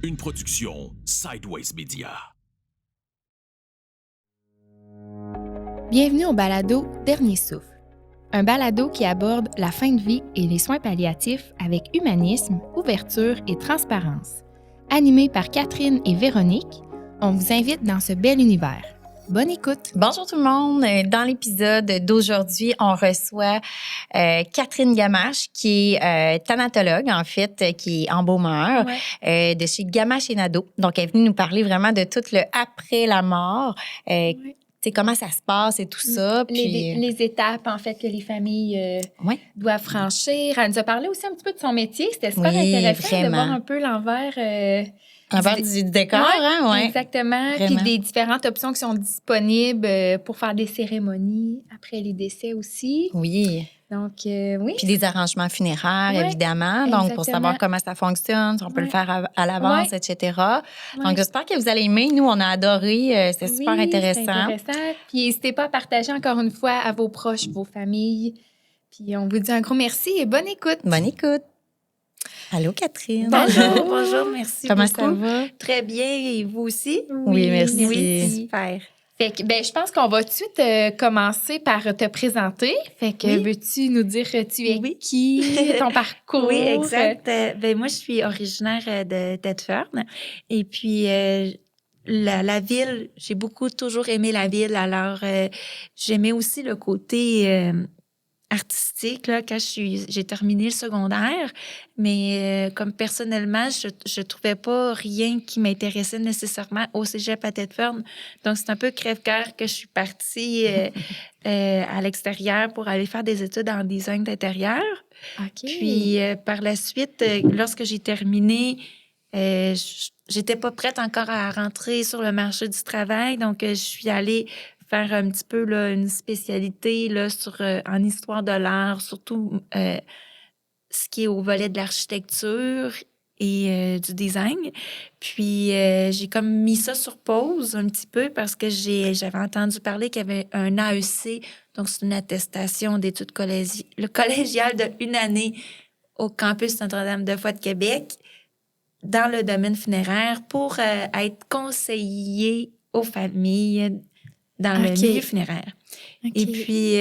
Une production Sideways Media. Bienvenue au balado Dernier souffle. Un balado qui aborde la fin de vie et les soins palliatifs avec humanisme, ouverture et transparence. Animé par Catherine et Véronique, on vous invite dans ce bel univers. Bonne écoute! Bonjour tout le monde. Dans l'épisode d'aujourd'hui, on reçoit Catherine Gamache, qui est thanatologue, en fait, qui est embaumeur de chez Gamache et Nadeau. Donc, elle est venue nous parler vraiment de tout le après la mort. Comment ça se passe et tout ça. Puis... Les étapes, en fait, que les familles doivent franchir. Elle nous a parlé aussi un petit peu de son métier. C'était super intéressant vraiment. de voir un peu l'envers... L'envers du décor, hein? Oui, exactement. Puis des différentes options qui sont disponibles pour faire des cérémonies après les décès aussi. Oui. Donc, oui. Puis des arrangements funéraires, évidemment. Donc, pour savoir comment ça fonctionne, si on peut le faire à l'avance, etc. Donc, j'espère que vous allez aimer. Nous, on a adoré. C'était super intéressant. Puis, n'hésitez pas à partager encore une fois à vos proches, vos familles. Puis, on vous dit un gros merci et bonne écoute. Bonne écoute. Allô, Catherine. Bonjour, bonjour, merci Comment beaucoup. Ça va? Très bien, et vous aussi? Oui, merci. Oui, super. Fait que, je pense qu'on va tout de suite commencer par te présenter. Fait que, veux-tu nous dire tu es qui, ton parcours? Oui, exact. Moi, je suis originaire de Thetford. Et puis, la ville, j'ai toujours aimé la ville. Alors, j'aimais aussi le côté... artistique là quand j'ai terminé le secondaire, mais comme personnellement je trouvais pas rien qui m'intéressait nécessairement au cégep à Thetford. Donc c'est un peu crève-cœur que je suis partie à l'extérieur pour aller faire des études en design d'intérieur. Puis par la suite, lorsque j'ai terminé, j'étais pas prête encore à rentrer sur le marché du travail, donc je suis allée faire un petit peu là, une spécialité là, en histoire de l'art, surtout ce qui est au volet de l'architecture et du design. Puis, j'ai comme mis ça sur pause un petit peu parce que j'avais entendu parler qu'il y avait un AEC, donc c'est une attestation d'études collégiales de 1 année au campus Notre-Dame-de-Foix de Québec dans le domaine funéraire pour être conseiller aux familles dans le milieu funéraire. Et puis,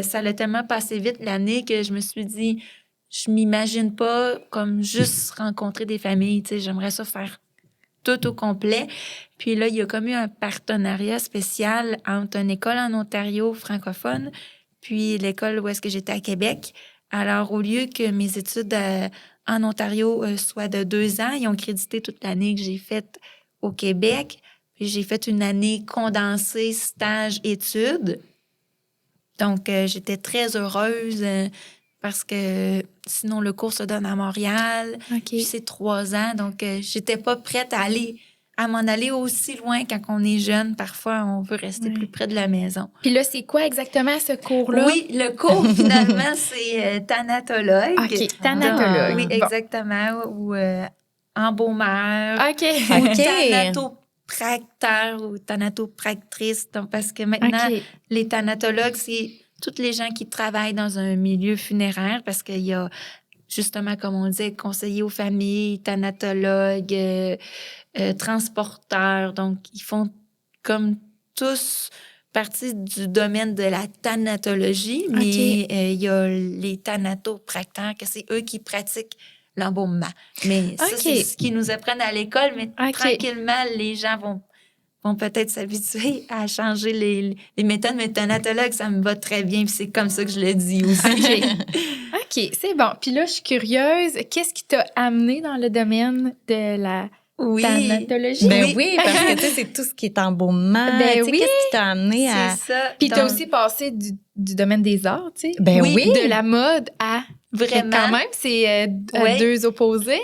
ça l'a tellement passé vite l'année que je me suis dit, je m'imagine pas comme juste rencontrer des familles, tu sais, j'aimerais ça faire tout au complet. Puis là, il y a comme eu un partenariat spécial entre une école en Ontario francophone puis l'école où est-ce que j'étais à Québec. Alors, au lieu que mes études en Ontario soient de 2 ans, ils ont crédité toute l'année que j'ai faite au Québec. Puis j'ai fait une année condensée stage-études. Donc, j'étais très heureuse parce que sinon, le cours se donne à Montréal. Puis c'est 3 ans. Donc, j'étais pas prête à m'en aller aussi loin quand on est jeune. Parfois, on veut rester plus près de la maison. Puis là, c'est quoi exactement ce cours-là? Oui, le cours, finalement, c'est thanatologue. OK, thanatologue. Oui, exactement. Ou embaumeur. OK. Ou thanatopracteur ou thanatopractrice. Donc, parce que maintenant, les thanatologues, c'est toutes les gens qui travaillent dans un milieu funéraire parce qu'il y a, justement, comme on dit, conseiller aux familles, thanatologues, transporteurs. Donc, ils font comme tous partie du domaine de la thanatologie, mais il y a les thanatopracteurs, que c'est eux qui pratiquent l'embaumement. Mais ça, c'est ce qu'ils nous apprennent à l'école, mais tranquillement, les gens vont peut-être s'habituer à changer les méthodes. Mais thanatologue, ça me va très bien, puis c'est comme ça que je le dis aussi. OK, c'est bon. Puis là, je suis curieuse. Qu'est-ce qui t'a amené dans le domaine de la thanatologie? Oui, parce que tu sais, c'est tout ce qui est embaumement. Qu'est-ce qui t'a amené à... C'est ça. Puis t'as aussi passé du domaine des arts, tu sais. De la mode à... Vraiment. Quand même, c'est deux opposés.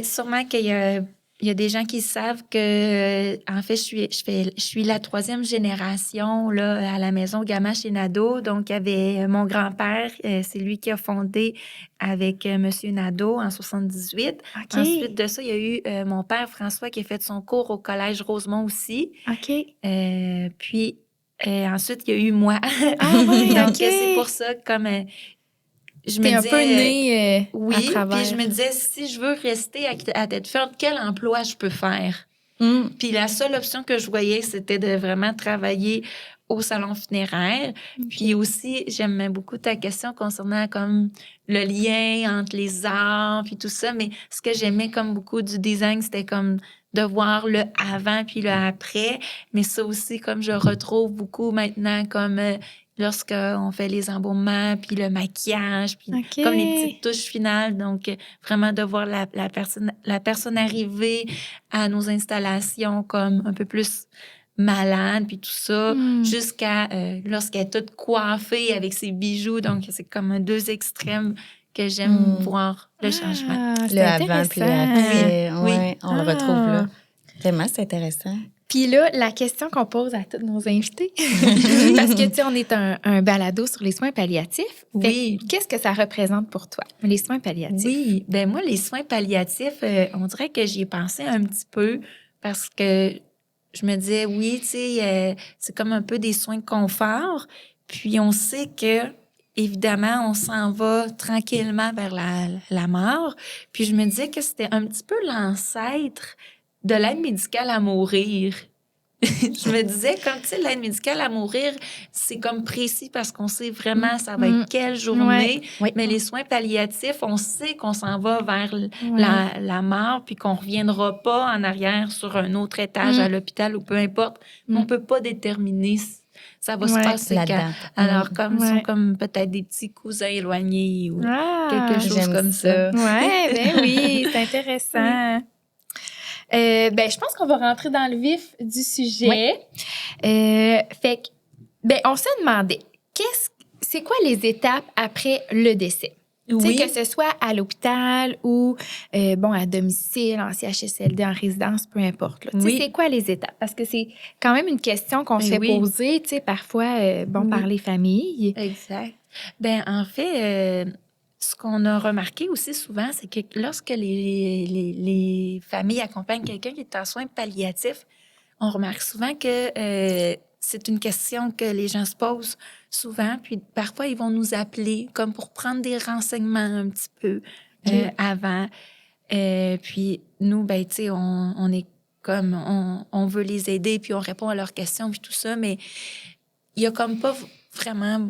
Sûrement qu'il y a des gens qui savent que, en fait, je suis la 3e génération là, à la maison Gamache et Nadeau. Donc, il y avait mon grand-père, c'est lui qui a fondé avec Monsieur Nadeau en 78. Ensuite de ça, il y a eu mon père François qui a fait son cours au Collège Rosemont aussi. Puis, ensuite, il y a eu moi. Ah oui, donc, c'est pour ça, comme... je T'es me un peu née à oui, travers. puis je me disais, si je veux rester à Thetford, quel emploi je peux faire? Puis la seule option que je voyais, c'était de vraiment travailler au salon funéraire. Puis aussi, j'aimais beaucoup ta question concernant comme le lien entre les arts puis tout ça. Mais ce que j'aimais comme beaucoup du design, c'était comme de voir le avant puis le après. Mais ça aussi, comme je retrouve beaucoup maintenant, comme lorsqu'on fait les embaumements puis le maquillage puis OK. comme les petites touches finales. Donc, vraiment de voir la personne arriver à nos installations comme un peu plus malade, puis tout ça, jusqu'à lorsqu'elle est toute coiffée avec ses bijoux. Donc, c'est comme deux extrêmes que j'aime voir le changement. Ah, Le c'est avant puis le après. Oui. Ouais, on le retrouve là. Vraiment, c'est intéressant. Puis là, la question qu'on pose à tous nos invités, parce que, tu sais, on est un balado sur les soins palliatifs. Oui. Qu'est-ce que ça représente pour toi, les soins palliatifs? Oui, ben moi, les soins palliatifs, on dirait que j'y ai pensé un petit peu parce que je me disais, oui, tu sais, c'est comme un peu des soins de confort. Puis on sait que, évidemment, on s'en va tranquillement vers la mort. Puis je me disais que c'était un petit peu l'ancêtre de l'aide médicale à mourir. Je me disais, comme tu sais, l'aide médicale à mourir, c'est comme précis parce qu'on sait vraiment ça va être quelle journée. Oui. Mais les soins palliatifs, on sait qu'on s'en va vers la mort puis qu'on reviendra pas en arrière sur un autre étage à l'hôpital ou peu importe. On peut pas déterminer si ça va se passer la quand. date. Alors, comme ils sont comme peut-être des petits cousins éloignés ou quelque chose j'aime comme ça. Ouais, ben oui, c'est intéressant. Ben, je pense qu'on va rentrer dans le vif du sujet. Fait que, ben, on se demandait, c'est quoi les étapes après le décès? Tu sais, que ce soit à l'hôpital ou, à domicile, en CHSLD, en résidence, peu importe. Là. Tu sais, c'est quoi les étapes? Parce que c'est quand même une question qu'on se fait poser, tu sais, parfois, par les familles. Exact. Ben en fait, ce qu'on a remarqué aussi souvent, c'est que lorsque les familles accompagnent quelqu'un qui est en soins palliatifs, on remarque souvent que c'est une question que les gens se posent souvent, puis parfois ils vont nous appeler comme pour prendre des renseignements un petit peu avant. Puis nous, ben tu sais, on est comme on veut les aider, puis on répond à leurs questions, puis tout ça, mais il y a comme pas vraiment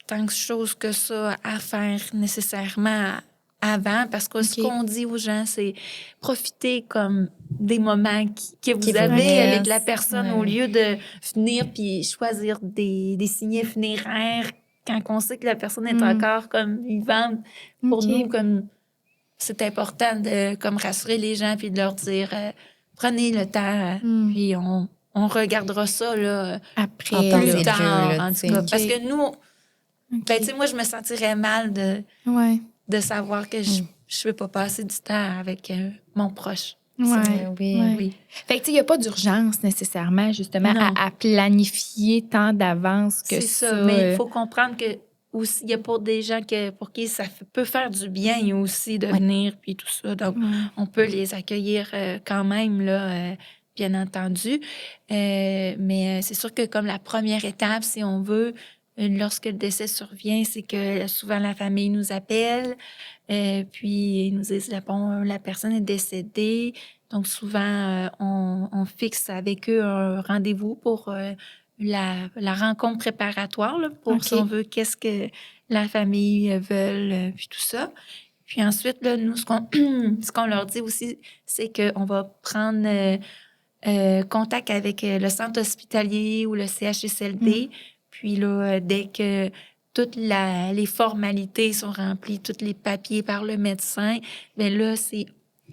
tant de choses que ça à faire nécessairement avant, parce que ce qu'on dit aux gens, c'est profiter comme des moments que vous avez avec la personne au lieu de venir puis choisir des signets funéraires quand on sait que la personne est encore comme vivante. Pour nous, comme c'est important de comme rassurer les gens puis de leur dire prenez le temps, puis on regardera ça là, après plus tard, en tout cas. Parce que nous, ben, tu sais, moi, je me sentirais mal de savoir que je ne vais pas passer du temps avec mon proche. Oui. Fait que, tu sais, il n'y a pas d'urgence nécessairement, justement, à planifier tant d'avance que ça. C'est ça, mais il faut comprendre que aussi, il y a pour des gens pour qui ça peut faire du bien aussi de venir, puis tout ça. Donc, on peut les accueillir quand même, là, bien entendu. Mais c'est sûr que comme la première étape, si on veut, lorsque le décès survient, c'est que souvent la famille nous appelle, puis ils nous disent, bon, la personne est décédée. Donc, souvent, on fixe avec eux un rendez-vous pour la rencontre préparatoire, là, pour, si on veut, qu'est-ce que la famille veut, puis tout ça. Puis ensuite, là, nous, ce qu'on leur dit aussi, c'est qu'on va prendre contact avec le centre hospitalier ou le CHSLD. Puis là, dès que toutes les formalités sont remplies, tous les papiers par le médecin, bien là, c'est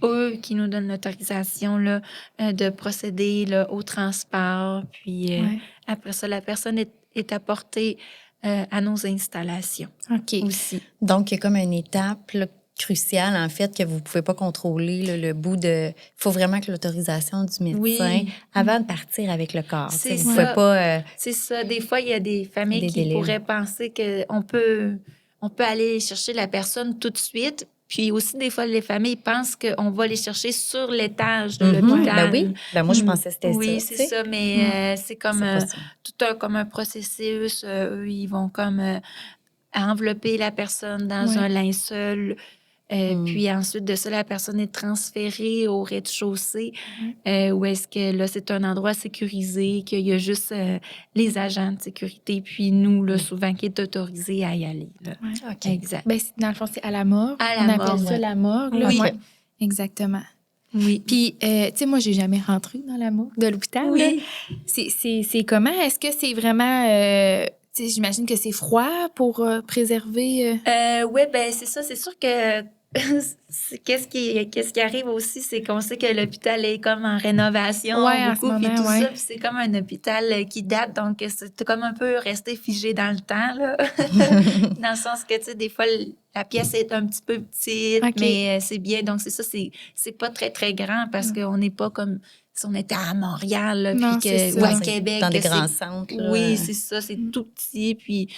eux qui nous donnent l'autorisation là, de procéder là, au transport. Puis après ça, la personne est apportée à nos installations. OK. Aussi. Donc, il y a comme une étape là, cruciale, en fait, que vous ne pouvez pas contrôler, là, le bout de... Il faut vraiment que l'autorisation du médecin avant de partir avec le corps. C'est vous ça. pouvez pas... C'est ça. Des fois, il y a des familles qui pourraient penser qu'on peut aller chercher la personne tout de suite. Puis aussi, des fois, les familles pensent qu'on va les chercher sur l'étage de l'hôpital. Ben oui. Ben moi, je pensais que c'était ça. Oui, c'est ça, mais c'est comme tout comme un processus. Eux, ils vont comme envelopper la personne dans un linceul. Puis ensuite de ça, la personne est transférée au rez-de-chaussée, où est-ce que là, c'est un endroit sécurisé, qu'il y a juste les agents de sécurité, puis nous, là, souvent, qui est autorisé à y aller. Là. Ouais. OK. Exact. Ben, dans le fond, c'est à la morgue. À On la appelle morgue, ça ouais. la morgue. Là. Oui. Ouais. Exactement. Oui. Puis, tu sais, moi, j'ai jamais rentré dans la morgue de l'hôpital. Oui. Là. C'est comment? Est-ce que c'est vraiment... tu sais, j'imagine que c'est froid pour préserver... Oui, ben c'est ça. C'est sûr que qu'est-ce qui arrive aussi, c'est qu'on sait que l'hôpital est comme en rénovation Ouais, en beaucoup, ce puis moment, tout ouais. ça, puis c'est comme un hôpital qui date, donc c'est comme un peu resté figé dans le temps, là. Dans le sens que, tu sais, des fois, la pièce est un petit peu petite, OK. mais c'est bien. Donc, c'est ça, c'est pas très, très grand parce qu'on n'est pas comme si on était à Montréal, là, Non, puis c'est que, ça. ou à Québec. Dans des que grands c'est- centres. Là. Oui, c'est ça, c'est tout petit, puis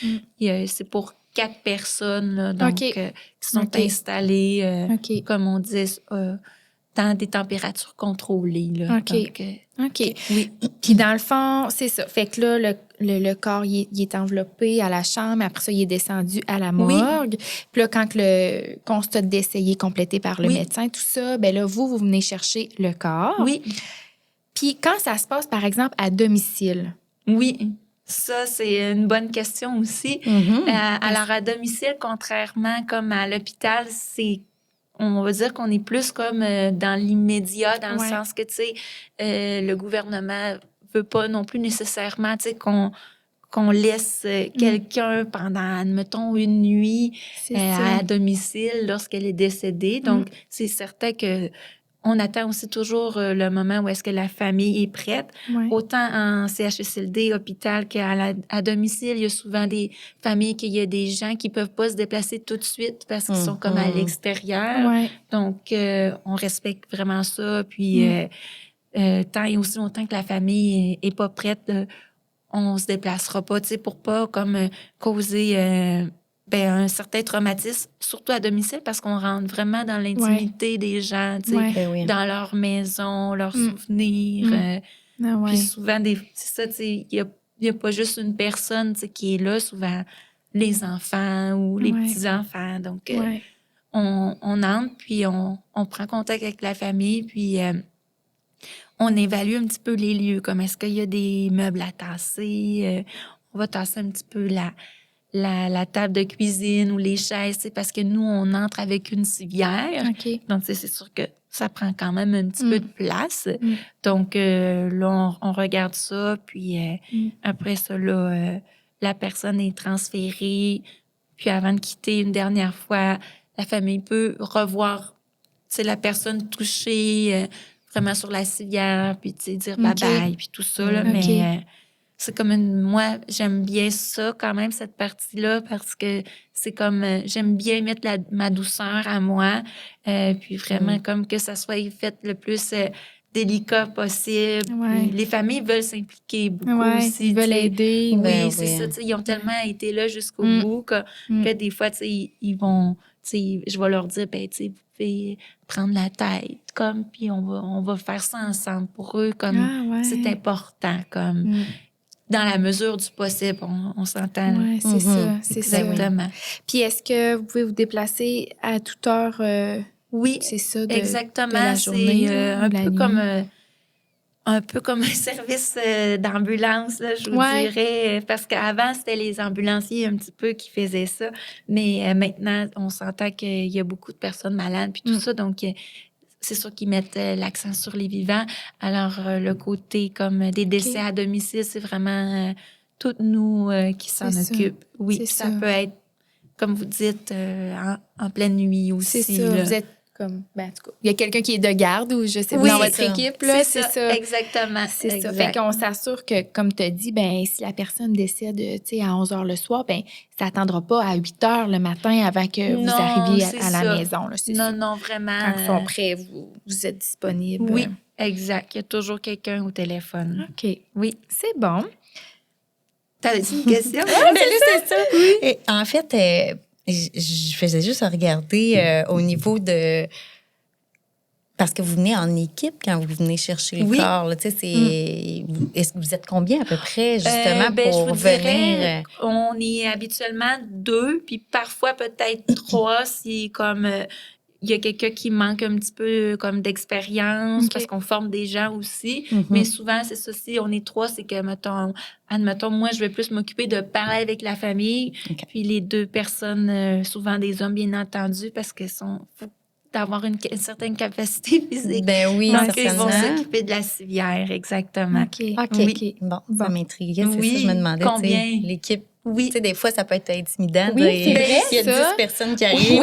c'est pour 4 personnes, là, donc, OK. qui sont OK. installées, OK. comme on dit, dans des températures contrôlées. Là. OK. Donc, OK. oui. Puis dans le fond, c'est ça. Fait que là, le corps, il est enveloppé à la chambre. Après ça, il est descendu à la Oui. morgue. Puis là, quand le constat de décès est complété par le Oui. médecin, tout ça, ben là, vous venez chercher le corps. Oui. Puis quand ça se passe, par exemple, à domicile, Oui. Ça, c'est une bonne question aussi. Alors, à domicile, contrairement comme à l'hôpital, on va dire qu'on est plus comme dans l'immédiat, dans Ouais. le sens que, tu sais, le gouvernement veut pas non plus nécessairement, tu sais, qu'on laisse quelqu'un pendant, admettons, une nuit c'est ça. à domicile lorsqu'elle est décédée. Donc, c'est certain que on attend aussi toujours le moment où est-ce que la famille est prête. Ouais. Autant en CHSLD, hôpital qu'à domicile, il y a souvent des familles qu'il y a des gens qui peuvent pas se déplacer tout de suite parce qu'ils sont comme à l'extérieur. Ouais. Donc, on respecte vraiment ça. Puis, tant et aussi longtemps que la famille est pas prête, on se déplacera pas, tu sais, pour pas comme causer un certain traumatisme, surtout à domicile, parce qu'on rentre vraiment dans l'intimité des gens, tu sais, Ouais. Ben oui. dans leur maison, leurs souvenirs. Ah ouais. Puis souvent, c'est ça, tu sais, il y a pas juste une personne, tu sais, qui est là, souvent les enfants ou les Ouais. petits-enfants. Donc, Ouais. on entre, puis on prend contact avec la famille, puis on évalue un petit peu les lieux, comme est-ce qu'il y a des meubles à tasser, on va tasser un petit peu la table de cuisine ou les chaises, c'est parce que nous, on entre avec une civière. OK. Donc, c'est sûr que ça prend quand même un petit peu de place. Donc, là, on regarde ça, puis après ça, là, la personne est transférée. Puis avant de quitter une dernière fois, la famille peut revoir la personne touchée vraiment sur la civière, puis dire bye-bye, puis tout ça. Là, mais c'est comme moi, j'aime bien ça quand même, cette partie-là, parce que c'est comme, j'aime bien mettre ma douceur à moi, puis vraiment comme que ça soit fait le plus délicat possible. Ouais. Puis les familles veulent s'impliquer beaucoup aussi. Ils veulent aider. Oui, Ben c'est oui. ça. Tu sais, ils ont tellement été là jusqu'au bout que des fois, tu sais, ils vont... Tu sais, je vais leur dire, ben, tu sais, vous pouvez prendre la tête, comme, puis on va faire ça ensemble. Pour eux, comme, c'est important, comme... Dans la mesure du possible, on s'entend. Oui, c'est ça. C'est ça. Exactement. Puis est-ce que vous pouvez vous déplacer à toute heure? Oui, c'est ça, exactement. de la journée, c'est là, ou de la nuit? Un peu comme un service d'ambulance, là, je vous dirais. Parce qu'avant, c'était les ambulanciers un petit peu qui faisaient ça. Mais maintenant, on s'entend qu'il y a beaucoup de personnes malades puis tout ça. Donc, c'est sûr qu'ils mettent l'accent sur les vivants. Alors, le côté comme des décès à domicile, c'est vraiment toutes nous qui s'en occupent. Oui, ça peut être, comme vous dites, en pleine nuit aussi. C'est ça, là. vous êtes comme... Ben, en tout cas, il y a quelqu'un qui est de garde ou je sais pas, Oui, dans votre ça. équipe, là, c'est ça. Exactement. C'est ça. Exact. Fait qu'on s'assure que, comme tu as dit, ben si la personne décède, tu sais, à 11 h le soir, ben ça attendra pas à 8 h le matin avant que vous arriviez à la maison, là, c'est ça. Non, vraiment. Quand ils sont prêts, vous êtes disponible. Oui, exact. Il y a toujours quelqu'un au téléphone. OK. Oui. C'est bon. T'avais-tu une question? c'est ça. Oui. Et en fait, je faisais juste regarder au niveau de... Parce que vous venez en équipe quand vous venez chercher le corps. Là, est-ce que vous êtes combien à peu près, justement, pour je vous venir? Dirais, on est habituellement 2, puis parfois peut-être 3 si comme il y a quelqu'un qui manque un petit peu comme d'expérience parce qu'on forme des gens aussi. Mais souvent, c'est ça. Si on est 3, c'est que, admettons, moi, je vais plus m'occuper de parler avec la famille. Puis les 2 personnes, souvent des hommes, bien entendu, parce qu'ils faut d'avoir une certaine capacité physique. Ben oui, donc, certainement. ils vont s'occuper de la civière, exactement. OK. Bon, ça m'intriguait, c'est ça, je me demandais. Combien? L'équipe. Oui. Tu sais, des fois, ça peut être intimidant. Oui, c'est vrai, il y a 10 personnes qui arrivent.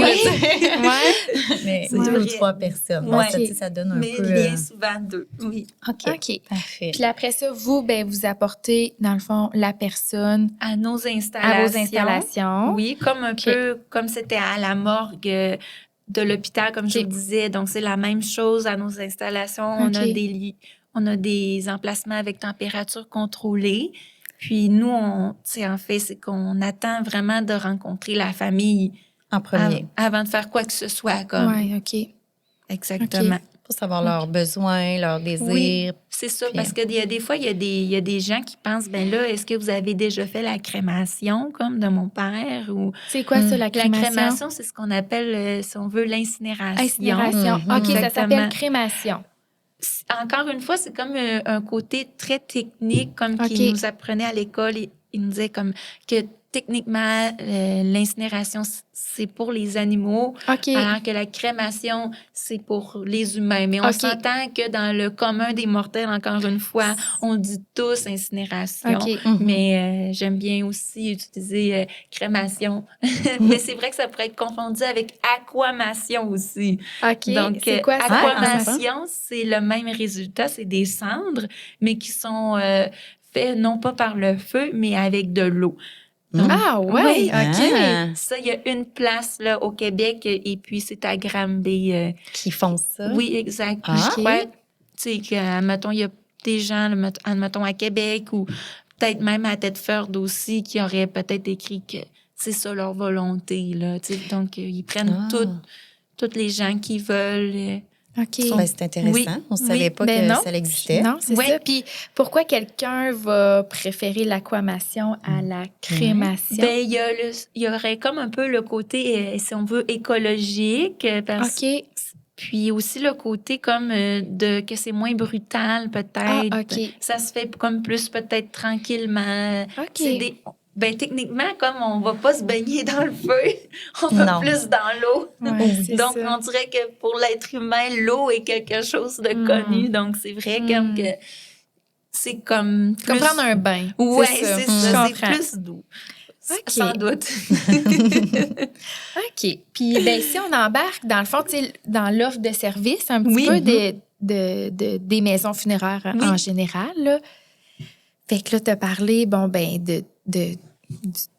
Mais C'est 2 ou vrai. 3 personnes. Ouais. Ça donne un Mais peu... bien souvent 2, oui. OK. Parfait. Puis après ça, vous apportez, dans le fond, la personne À nos à installations. vos installations. Oui, comme un peu comme c'était à la morgue de l'hôpital, comme je vous disais. Donc, c'est la même chose à nos installations. On a des lits, on a des emplacements avec température contrôlée. Puis nous, en fait, c'est qu'on attend vraiment de rencontrer la famille en premier. Avant de faire quoi que ce soit. Oui, OK. Exactement. Pour savoir leurs besoins, leurs désirs. Oui, c'est ça. Puis, parce que des fois, il y a des gens qui pensent, ben là, est-ce que vous avez déjà fait la crémation, comme de mon père? Ou c'est quoi ça, la crémation? La crémation, c'est ce qu'on appelle, si on veut, l'incinération. Incinération. OK, ça s'appelle crémation. Encore une fois, c'est comme un côté très technique, comme qu'il nous apprenait à l'école. Il nous disait comme que techniquement, l'incinération, c'est pour les animaux, alors que la crémation, c'est pour les humains. Mais on s'entend que dans le commun des mortels, encore une fois, on dit tous incinération. Mais j'aime bien aussi utiliser crémation. Mais c'est vrai que ça pourrait être confondu avec aquamation aussi. Donc, c'est quoi ça? Aquamation, c'est le même résultat. C'est des cendres, mais qui sont faites non pas par le feu, mais avec de l'eau. Ah ouais, OK. Ça, il y a une place là au Québec et puis c'est à Granby. Qui font ça? Oui, exact. Ouais. Tu sais, admettons, il y a des gens, admettons, à Québec ou peut-être même à Thetford aussi qui auraient peut-être écrit que c'est ça leur volonté, là. Tu sais, donc, ils prennent toutes les gens qui veulent... OK. Ben, c'est intéressant. Oui. On ne savait pas que ça existait. Non, c'est ça. Puis pourquoi quelqu'un va préférer l'aquamation à la crémation? Ben, il y aurait comme un peu le côté, si on veut, écologique. Puis aussi le côté comme que c'est moins brutal, peut-être. Ça se fait comme plus peut-être tranquillement. Ben, techniquement, comme on va pas se baigner dans le feu, on va plus dans l'eau. Donc, on dirait que pour l'être humain, l'eau est quelque chose de connu. Donc, c'est vrai comme que c'est comme... Comme prendre un bain. Oui, c'est ça. C'est plus doux. Sans doute. OK. Puis, ben, si on embarque, dans le fond, dans l'offre de service, un petit peu des maisons funéraires en général, là. Fait que là, tu as parlé,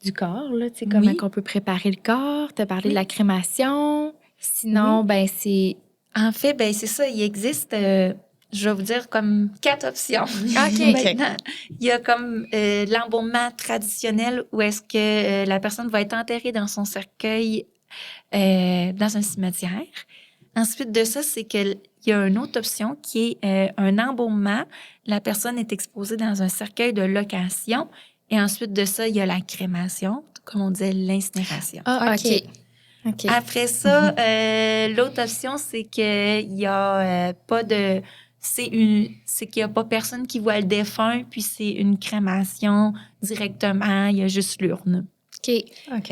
du corps, là, tu sais, comment on peut préparer le corps. Tu as parlé de la crémation. Sinon, c'est... En fait, c'est ça. Il existe, je vais vous dire, comme 4 options. Maintenant, il y a comme l'embaumement traditionnel où est-ce que la personne va être enterrée dans son cercueil dans un cimetière. Ensuite de ça, c'est qu'il y a une autre option qui est un embaumement. La personne est exposée dans un cercueil de location. Et ensuite de ça, il y a la crémation, comme on disait, l'incinération. OK. Après ça, l'autre option, c'est qu'il y a pas de... C'est qu'il n'y a pas personne qui voit le défunt, puis c'est une crémation directement. Il y a juste l'urne. OK. Il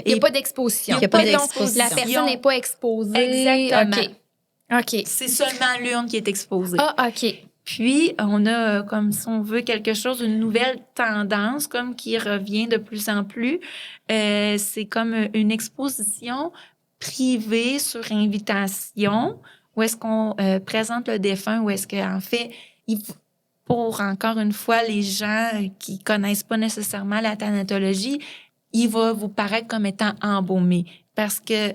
n'y a pas d'exposition. Il n'y a pas d'exposition. La personne n'est pas exposée. Exactement. OK. C'est seulement l'urne qui est exposée. OK. Puis, on a, comme si on veut quelque chose, une nouvelle tendance, comme qui revient de plus en plus. C'est comme une exposition privée sur invitation, où est-ce qu'on présente le défunt, où est-ce qu'en fait, pour, encore une fois, les gens qui connaissent pas nécessairement la thanatologie, il va vous paraître comme étant embaumé parce que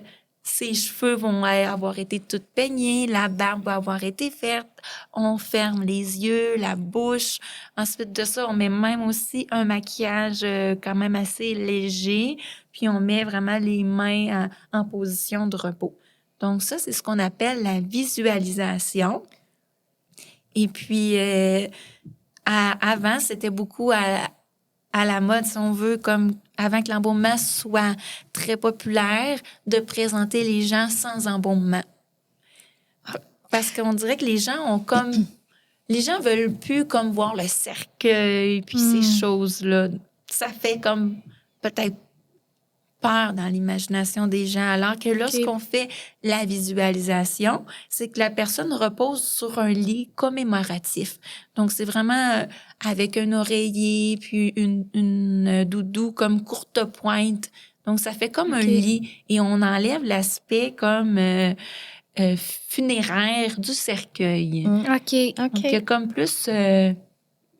ses cheveux vont avoir été tout peignés, la barbe va avoir été faite, on ferme les yeux, la bouche. Ensuite de ça, on met même aussi un maquillage quand même assez léger, puis on met vraiment les mains en position de repos. Donc ça, c'est ce qu'on appelle la visualisation. Et puis, avant, c'était beaucoup à la mode, si on veut, comme avant que l'embaumement soit très populaire, de présenter les gens sans embaumement. Parce qu'on dirait que les gens ont comme... Les gens veulent plus comme voir le cercueil puis ces choses-là. Ça fait comme peut-être peur dans l'imagination des gens. Alors que lorsqu'on fait la visualisation, c'est que la personne repose sur un lit commémoratif. Donc, c'est vraiment avec un oreiller puis une doudou comme courte pointe. Donc, ça fait comme un lit et on enlève l'aspect comme... funéraire du cercueil. OK. Donc, il y a comme plus...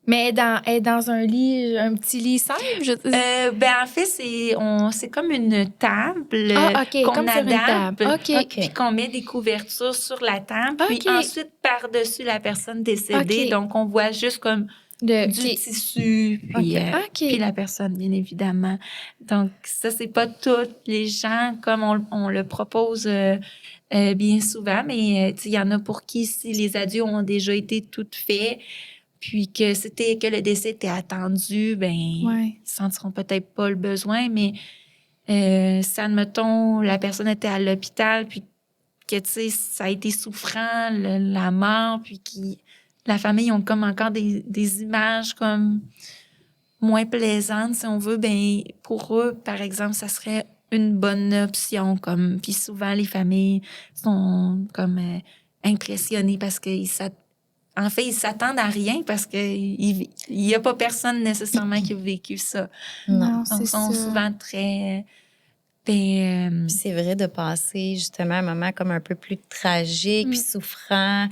Mais elle est dans un lit, un petit lit simple? en fait, c'est comme une table qu'on comme sur une adapte, table. OK. puis qu'on met des couvertures sur la table, puis OK. ensuite par-dessus la personne décédée. OK. Donc, on voit juste comme du tissu, puis, puis la personne, bien évidemment. Donc, ça, c'est pas tous les gens comme on le propose bien souvent, mais il y en a pour qui, si les adieux ont déjà été toutes faits, puis que le décès était attendu, ils sentiront peut-être pas le besoin, mais si, admettons, la personne était à l'hôpital, puis que, ça a été souffrant, la mort, puis la famille ont comme encore des images comme moins plaisantes, si on veut, pour eux, par exemple, ça serait une bonne option. Puis souvent, les familles sont comme impressionnées parce qu'ils s'attendent à rien parce qu'il n'y a pas personne nécessairement qui a vécu ça. Non, donc, ils sont souvent très... c'est vrai de passer justement un moment comme un peu plus tragique puis souffrant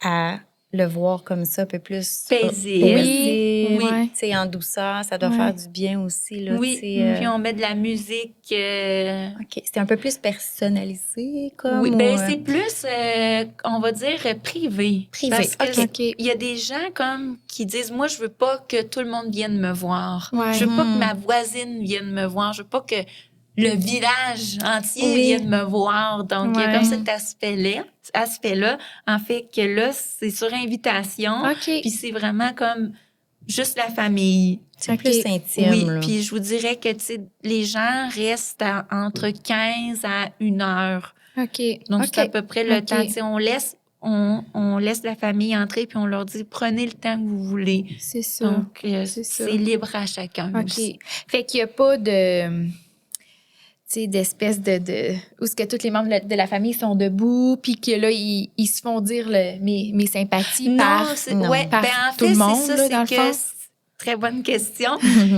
à le voir comme ça, un peu plus paisible. Oui. Tu sais, en douceur, ça doit faire du bien aussi. Là, oui, puis on met de la musique. OK, c'est un peu plus personnalisé, comme? Oui, c'est plus, on va dire, privé. Parce que il y a des gens comme qui disent, moi, je veux pas que tout le monde vienne me voir. Je veux pas que ma voisine vienne me voir. Je veux pas que le village entier vienne me voir. Donc, il y a comme cet aspect-là, en fait, que là, c'est sur invitation. Puis c'est vraiment comme juste la famille. C'est plus intime. Oui, puis je vous dirais que, les gens restent entre 15 à 1 heure. OK. Donc, c'est à peu près le temps. On laisse la famille entrer, puis on leur dit, prenez le temps que vous voulez. C'est ça. Donc, c'est libre à chacun aussi. Fait qu'il n'y a pas de... d'espèces où ce que tous les membres de la famille sont debout, puis que là, ils se font dire mes sympathies par en fait, tout le monde, c'est ça, là, dans le fond. Très bonne question.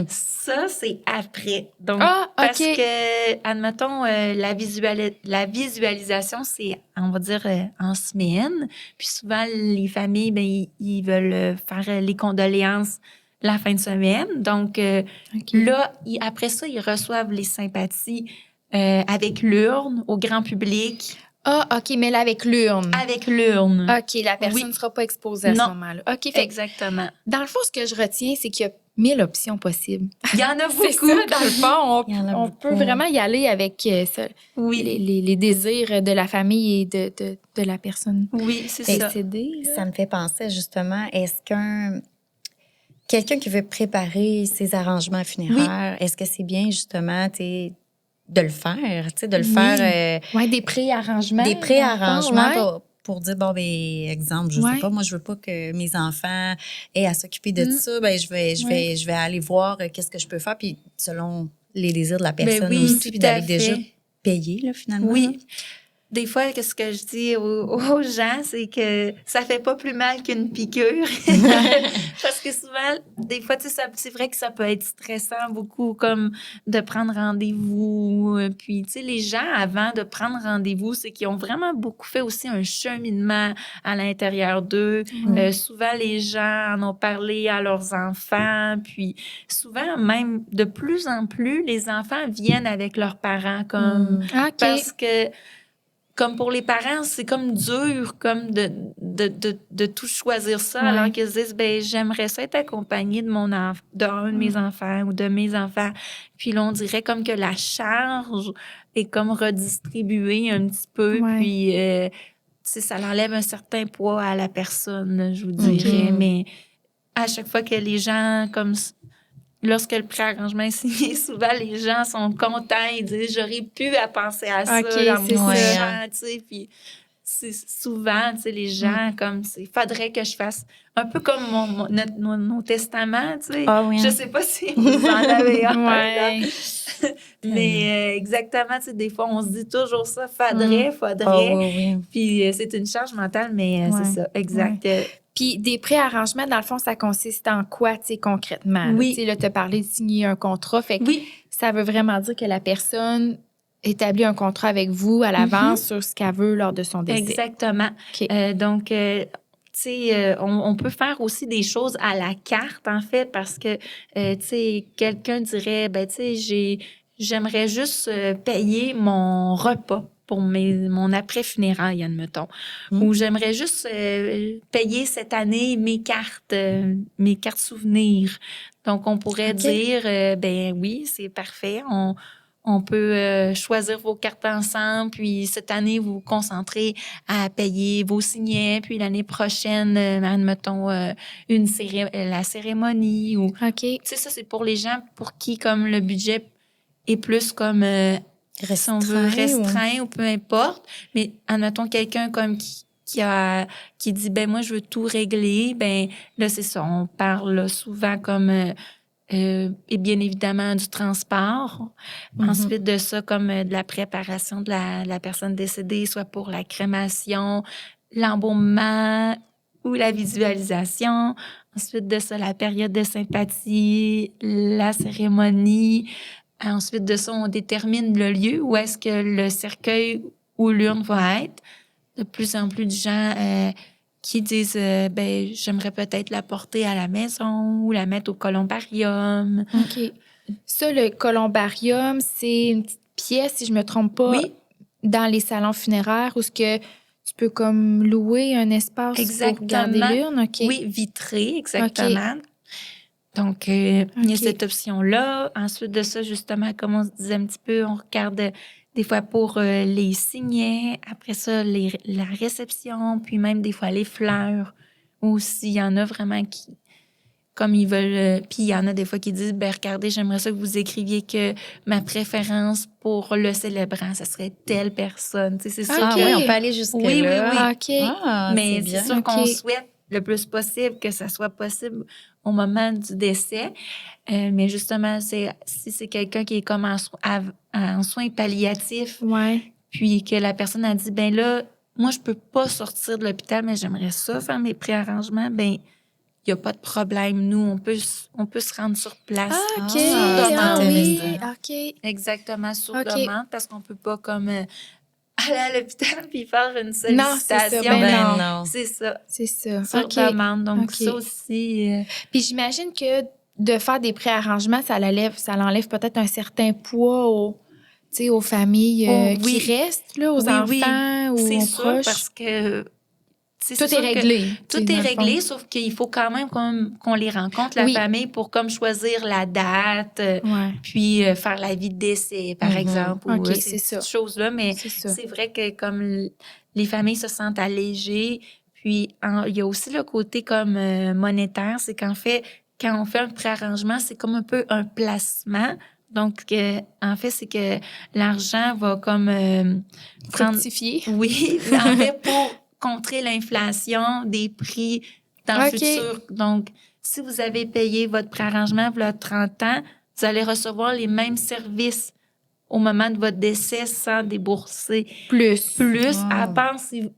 Ça, c'est après. Donc, parce que, admettons, la visualisation, c'est, on va dire, en semaine. Puis souvent, les familles, ils veulent faire les condoléances la fin de semaine. Donc, là, après ça, ils reçoivent les sympathies avec l'urne au grand public. OK, mais là, avec l'urne. Avec l'urne. OK, la personne ne sera pas exposée à ce moment-là. OK, exactement. Dans le fond, ce que je retiens, c'est qu'il y a 1000 options possibles. Il y en a beaucoup. C'est ça, dans le fond, on peut vraiment y aller avec les désirs de la famille et de la personne décédée. Ça me fait penser, justement, est-ce quelqu'un qui veut préparer ses arrangements funéraires, est-ce que c'est bien, justement, de le faire, de le faire... des pré-arrangements. Des pré-arrangements pour dire, exemple, je sais pas, moi, je veux pas que mes enfants aient à s'occuper de ça, je vais aller voir qu'est-ce que je peux faire, puis selon les désirs de la personne aussi, puis d'aller déjà payer, là, finalement. Oui. Des fois, ce que je dis aux gens, c'est que ça fait pas plus mal qu'une piqûre. Parce que souvent, des fois, c'est vrai que ça peut être stressant beaucoup, comme de prendre rendez-vous. Puis, les gens, avant de prendre rendez-vous, c'est qu'ils ont vraiment beaucoup fait aussi un cheminement à l'intérieur d'eux. Souvent, les gens en ont parlé à leurs enfants. Puis, souvent, même de plus en plus, les enfants viennent avec leurs parents, comme parce que... Comme pour les parents, c'est comme dur comme de tout choisir ça, alors qu'ils se disent, j'aimerais ça être accompagnée d'un de mes enfants ou de mes enfants. Puis là, on dirait comme que la charge est comme redistribuée un petit peu. Puis, ça enlève un certain poids à la personne, je vous dirais. Mais à chaque fois que les gens, lorsque le préarrangement est signé, souvent les gens sont contents. Ils disent, j'aurais pu à penser à ça dans mon champ, tu sais. Puis c'est souvent, tu sais, les gens, il faudrait que je fasse un peu comme nos testaments, tu sais. Je sais pas si vous en avez un. Mais exactement, tu sais, des fois, on se dit toujours ça, faudrait. Puis c'est une charge mentale, mais c'est ça, exact. Puis des préarrangements, dans le fond, ça consiste en quoi, tu sais, concrètement? Oui. Tu sais, là, tu as parlé de signer un contrat. Fait que ça veut vraiment dire que la personne établit un contrat avec vous à l'avance sur ce qu'elle veut lors de son décès. Exactement. Donc, tu sais, on peut faire aussi des choses à la carte, en fait, parce que, tu sais, quelqu'un dirait, ben, tu sais, j'aimerais juste payer mon repas pour mon après-funérailles, admettons. Ou j'aimerais juste payer cette année mes cartes souvenirs. Donc, on pourrait dire, ben oui, c'est parfait. On peut choisir vos cartes ensemble, puis cette année, vous vous concentrez à payer vos signets, puis l'année prochaine, admettons, la cérémonie. Ou, tu sais, ça, c'est pour les gens pour qui, comme le budget est plus comme si on veut restreint ou peu importe. Mais admettons quelqu'un comme qui dit ben moi je veux tout régler, ben là c'est ça, on parle là, souvent comme et bien évidemment du transport. Ensuite de ça, comme de la préparation de la personne décédée, soit pour la crémation, l'embaumement ou la visualisation. Ensuite de ça, la période de sympathie, la cérémonie. Ensuite de ça, on détermine le lieu où est-ce que le cercueil ou l'urne va être. De plus en plus de gens qui disent ben j'aimerais peut-être la porter à la maison ou la mettre au columbarium. OK. Ça, le columbarium, c'est une petite pièce, si je me trompe pas, dans les salons funéraires où ce que tu peux comme louer un espace pour garder l'urne. OK. Oui, vitré, exactement. Okay. Donc, il y a cette option-là. Ensuite de ça, justement, comme on se disait un petit peu, on regarde des fois pour les signets. Après ça, la réception, puis même des fois les fleurs. Ou s'il y en a vraiment qui, comme ils veulent... puis il y en a des fois qui disent, ben regardez, j'aimerais ça que vous écriviez que ma préférence pour le célébrant, ça serait telle personne. Tu sais, c'est sûr. Ah oui, on peut aller jusque-là. OK. Mais c'est sûr qu'on souhaite le plus possible que ça soit possible au moment du décès. Mais justement, si c'est quelqu'un qui est comme en soins palliatifs, puis que la personne a dit, ben là, moi, je peux pas sortir de l'hôpital, mais j'aimerais ça faire mes préarrangements, ben il n'y a pas de problème. Nous, on peut se rendre sur place. OK. Sur demande. Oui. OK. Exactement, sur demande, parce qu'on peut pas comme... aller à l'hôpital puis faire une sollicitation. Non, c'est ça. C'est ça. Sur demande. Donc, ça aussi... Puis j'imagine que de faire des préarrangements, ça l'enlève peut-être un certain poids aux familles qui restent, là, aux enfants ou aux c'est sûr, proches. parce que... Tout est réglé. Tout est réglé, sauf qu'il faut quand même qu'on les rencontre, la famille, pour comme choisir la date, puis faire la vie de décès, par exemple, ou ces choses-là. Mais c'est vrai que comme les familles se sentent allégées, puis il y a aussi le côté comme monétaire, c'est qu'en fait, quand on fait un préarrangement, c'est comme un peu un placement. Donc, en fait, c'est que l'argent va comme... fructifier. Oui, en fait, pour contrer l'inflation des prix dans le futur. Donc, si vous avez payé votre préarrangement pour 30 ans, vous allez recevoir les mêmes services au moment de votre décès sans débourser plus. À part si,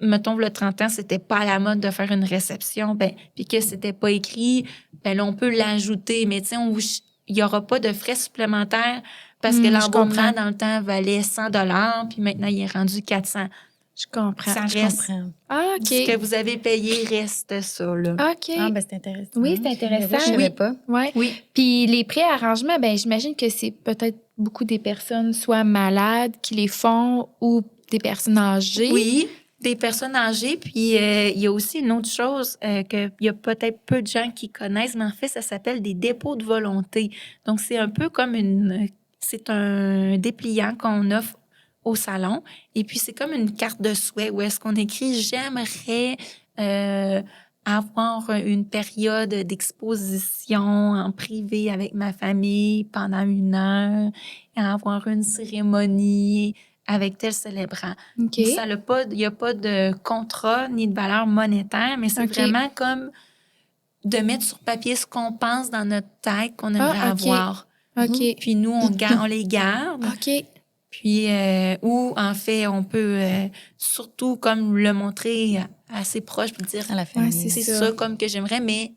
mettons, le 30 ans, c'était pas à la mode de faire une réception, puis que c'était pas écrit, là, on peut l'ajouter. Mais tu sais, il y aura pas de frais supplémentaires parce que l'embaumement, dans le temps, valait 100 $, puis maintenant, il est rendu 400. Je comprends. Ça reste. OK. Ce que vous avez payé reste ça, là. OK. Ah, ben c'est intéressant. Oui, c'est intéressant. Je ne savais pas. Oui. Puis les préarrangements, j'imagine que c'est peut-être beaucoup des personnes soit malades qui les font ou des personnes âgées. Oui, des personnes âgées. Puis il y a aussi une autre chose qu'il y a peut-être peu de gens qui connaissent, mais en fait, ça s'appelle des dépôts de volonté. Donc, c'est un peu comme c'est un dépliant qu'on offre au salon. Et puis, c'est comme une carte de souhait où est-ce qu'on écrit « J'aimerais avoir une période d'exposition en privé avec ma famille pendant 1 heure et avoir une cérémonie avec tel célébrant. » OK. Il n'y a pas de contrat ni de valeur monétaire, mais c'est OK. vraiment comme de mettre sur papier ce qu'on pense dans notre tête qu'on aimerait avoir. OK. Puis nous, on les garde. OK. Puis, ou en fait, on peut surtout comme le montrer à ses proches puis dire À la famille. Ouais, c'est ça. ça comme que j'aimerais, mais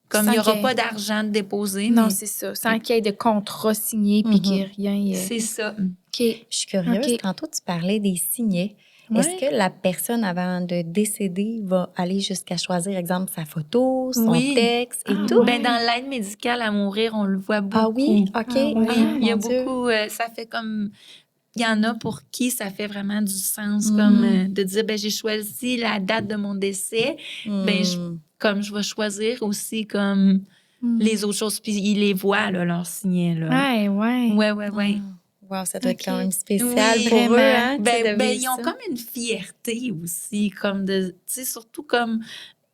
comme Sans il n'y aura qu'il y ait- pas d'argent déposé. Non, mais c'est ça. Sans qu'il y ait de contrat signé puis qu'il n'y ait rien. c'est ça. OK. Je suis curieuse. OK. Tantôt, tu parlais des signets. Ouais. Est-ce que la personne, avant de décéder, va aller jusqu'à choisir, exemple, sa photo, son Oui. texte et Ah, tout? ouais. Ben, dans l'aide médicale à mourir, on le voit beaucoup. Ah oui? OK. Ah ouais. Oui, Ah, il y a mon Dieu. beaucoup, ça fait comme, il y en a pour qui ça fait vraiment du sens, Mm. comme de dire, ben j'ai choisi la date de mon décès, ben comme je vais choisir aussi comme les autres choses, puis ils les voient, là, leurs signets, là. Ouais, ouais. Ouais. Wow, ça doit être OK. quand même spécial Oui, pour eux, vraiment. hein? tu sais, de Ben, vivre ils ont ça. comme une fierté aussi, comme de, tu sais, surtout comme,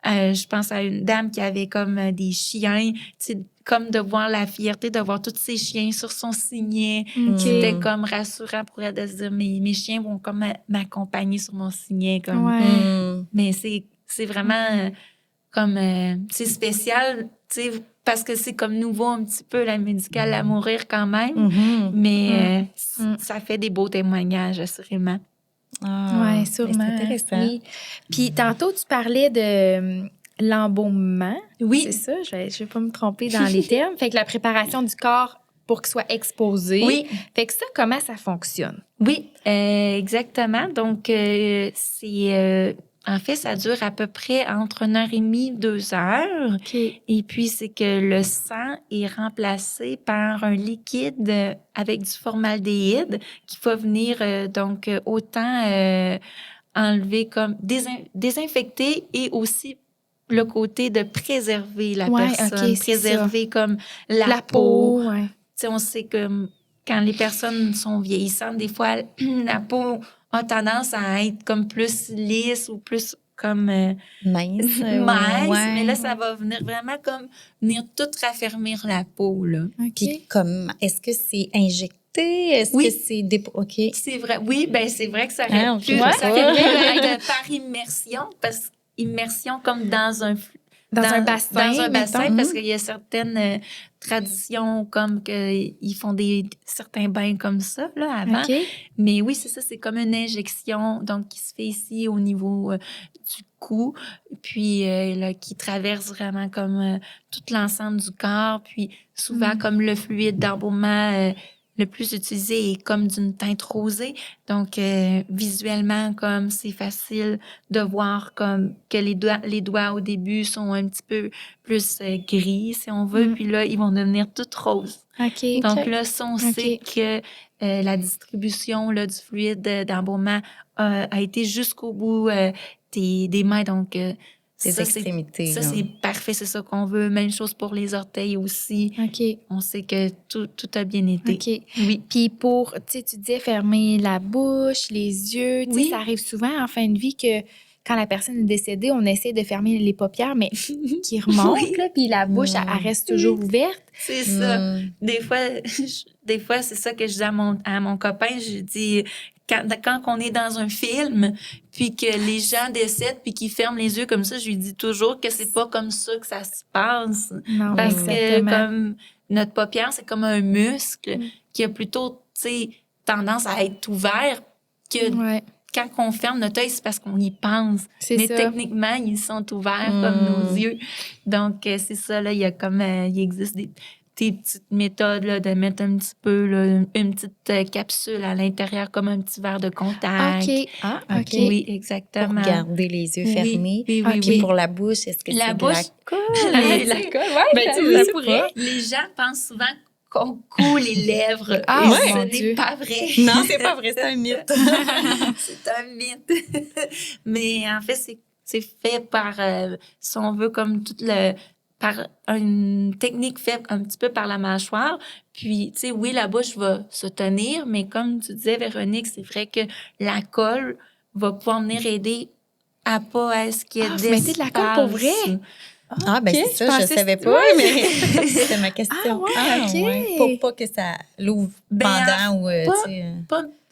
je pense à une dame qui avait comme des chiens, tu sais, comme de voir la fierté de voir tous ses chiens sur son signet. OK. C'était comme rassurant pour elle de se dire, mes chiens vont comme m'accompagner sur mon signet. Comme, Ouais. Mais c'est vraiment comme, c'est spécial, tu sais, parce que c'est comme nouveau un petit peu, la médicale à mourir quand même. Mhm. Mais ça fait des beaux témoignages, assurément. Ah, Oui, sûrement. mais c'est intéressant. Oui. Puis tantôt, tu parlais de l'embaumement. Oui. C'est ça, je vais pas me tromper dans les termes. Fait que la préparation du corps pour qu'il soit exposé. Oui. Fait que ça, comment ça fonctionne? Oui, exactement. Donc, en fait, ça dure à peu près entre 1h30 et 2 heures. OK. Et puis, c'est que le sang est remplacé par un liquide avec du formaldéhyde qui va venir donc autant enlever comme désinfecter et aussi le côté de préserver la Ouais, personne, OK, c'est préserver comme la peau. peau. Ouais. Tu sais, on sait que quand les personnes sont vieillissantes, des fois, la peau a tendance à être comme plus lisse ou plus comme Mince. mince. ouais. Mais là, ça va venir tout raffermir la peau, là. OK. Puis comme, est-ce que c'est injecté? Est-ce Oui. que c'est OK. C'est vrai. Oui, ben c'est vrai que ça Hein, aurait on pu sait pas. ça aurait pu être par immersion, parce qu'immersion comme dans un Dans un bassin, Dans un bassin, mettons. parce qu'il y a certaines traditions comme qu'ils font certains bains comme ça, là, avant. OK. Mais oui, c'est ça, c'est comme une injection, donc qui se fait ici au niveau du cou, puis là, qui traverse vraiment comme tout l'ensemble du corps, puis souvent comme le fluide d'embaumement le plus utilisé est comme d'une teinte rosée. Donc, visuellement, comme c'est facile de voir comme que les doigts au début sont un petit peu plus gris, si on veut, puis là, ils vont devenir toutes roses. OK. Donc là, ça, on sait que la distribution là, du fluide d'embaumement a été jusqu'au bout des mains. Donc, Des ça, extrémités. ça, là. c'est parfait. C'est ça qu'on veut. Même chose pour les orteils aussi. OK. On sait que tout a bien été. OK. Oui. Puis pour, tu sais, tu disais fermer la bouche, les yeux. Tu sais, Oui. ça arrive souvent en fin de vie que quand la personne est décédée, on essaie de fermer les paupières, mais qui remontent, Oui. là, puis la bouche, elle reste toujours ouverte. C'est ça. Mm. Des fois, c'est ça que je dis à mon copain. Je dis, quand on est dans un film, puis que les gens décèdent, puis qu'ils ferment les yeux comme ça, je lui dis toujours que c'est pas comme ça que ça se passe. Non, Parce que exactement. comme notre paupière, c'est comme un muscle qui a plutôt, tu sais, tendance à être ouvert que Ouais, quand on ferme notre œil, c'est parce qu'on y pense. c'est Mais ça. techniquement, ils sont ouverts comme nos yeux. Donc, c'est ça, là, il y a comme, il existe des petites méthodes, là, de mettre un petit peu, là, une petite capsule à l'intérieur, comme un petit verre de contact. OK. Ah, OK. OK. Oui, Pour exactement. garder les yeux Oui, fermés. oui, OK. Puis pour la bouche, est-ce que La c'est de bouche, la colle? la colle, ouais. Ben, tu ça sais pourrait. pas. Les gens pensent souvent qu'on coud les lèvres. Ah, Et ouais, ce mon n'est Dieu. pas vrai. Non, c'est pas vrai, c'est un mythe. C'est un mythe. Mais en fait, c'est fait par, si on veut, comme tout par une technique faite un petit peu par la mâchoire. Puis, tu sais, oui, la bouche va se tenir, mais comme tu disais, Véronique, c'est vrai que la colle va pouvoir venir aider à pas ce qu'il y ait vous mettez de la colle pour vrai? Ah, ben Ok, c'est ça, je pensais- savais pas, Ouais. mais c'était ma question. Ah, ouais, ok. ouais. Pour pas que ça l'ouvre Ben, pendant ou, pas- tu sais...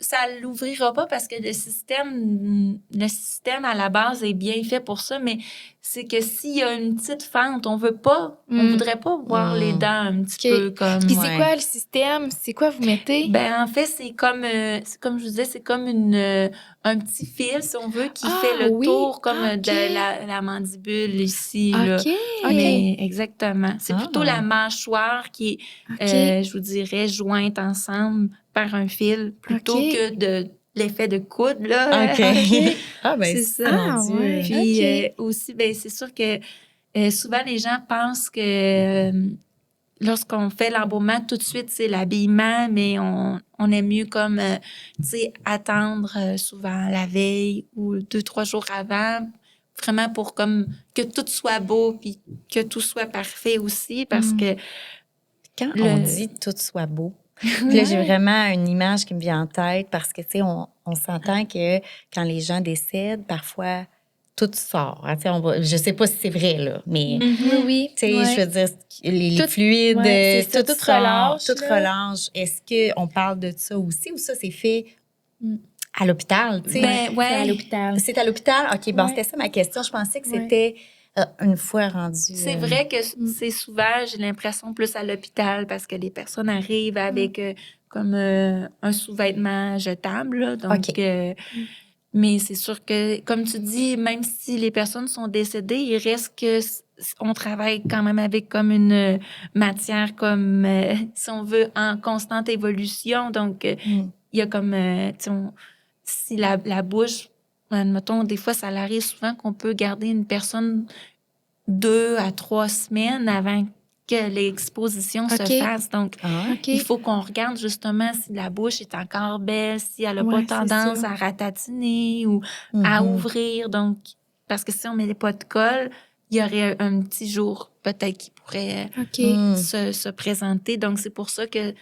Ça l'ouvrira pas parce que le système à la base est bien fait pour ça, mais c'est que s'il y a une petite fente, on voudrait pas voir les dents un petit Ok. peu comme. Puis Ouais. c'est quoi le système? C'est quoi vous mettez? Ben en fait, c'est comme je vous disais, c'est comme un petit fil, si on veut, qui Ah, fait le oui. tour comme Ah, ok. de la mandibule ici. Là. OK. Mais exactement. C'est Ah. plutôt la mâchoire qui OK. est, je vous dirais, jointe ensemble par un fil, plutôt Ok. que de l'effet de coude, là. OK. Ah, ben C'est c'est ça. mon Ah, Dieu. ouais. Puis Ok. aussi, ben c'est sûr que souvent les gens pensent que lorsqu'on fait l'embaumement, tout de suite, c'est l'habillement, mais on aime mieux comme, tu sais, attendre souvent la veille ou 2-3 jours avant, vraiment pour comme que tout soit beau puis que tout soit parfait aussi, parce que Quand on dit « tout soit beau », puis là, j'ai vraiment une image qui me vient en tête parce que, tu sais, on s'entend que quand les gens décèdent, parfois, tout sort. Hein, tu sais, je sais pas si c'est vrai, là, mais... Oui. Tu sais, Ouais. je veux dire, les Tout- fluides, ouais, c'est ça, tout tout sort, relâche, tout là. relâche. Est-ce qu'on parle de ça aussi ou ça, c'est fait à l'hôpital, tu sais? Ben, ouais. C'est à l'hôpital. C'est à l'hôpital? OK, bon, Ouais. c'était ça ma question. Je pensais que Ouais. c'était une fois rendu... C'est vrai que c'est souvent, j'ai l'impression, plus à l'hôpital parce que les personnes arrivent avec comme un sous-vêtement jetable. Là, donc, OK. mais c'est sûr que, comme tu dis, même si les personnes sont décédées, il reste que on travaille quand même avec comme une matière comme, si on veut, en constante évolution. Donc, il y a comme, tu sais, si la bouche, admettons, des fois, ça arrive souvent qu'on peut garder une personne 2 à 3 semaines avant que l'exposition se OK. fasse. Donc, OK. il faut qu'on regarde justement si la bouche est encore belle, si elle n'a Ouais, pas c'est tendance ça. à ratatiner ou à ouvrir. Donc, parce que si on met pas de colle, il y aurait un petit jour peut-être qui pourrait OK. se présenter. Donc, c'est pour ça que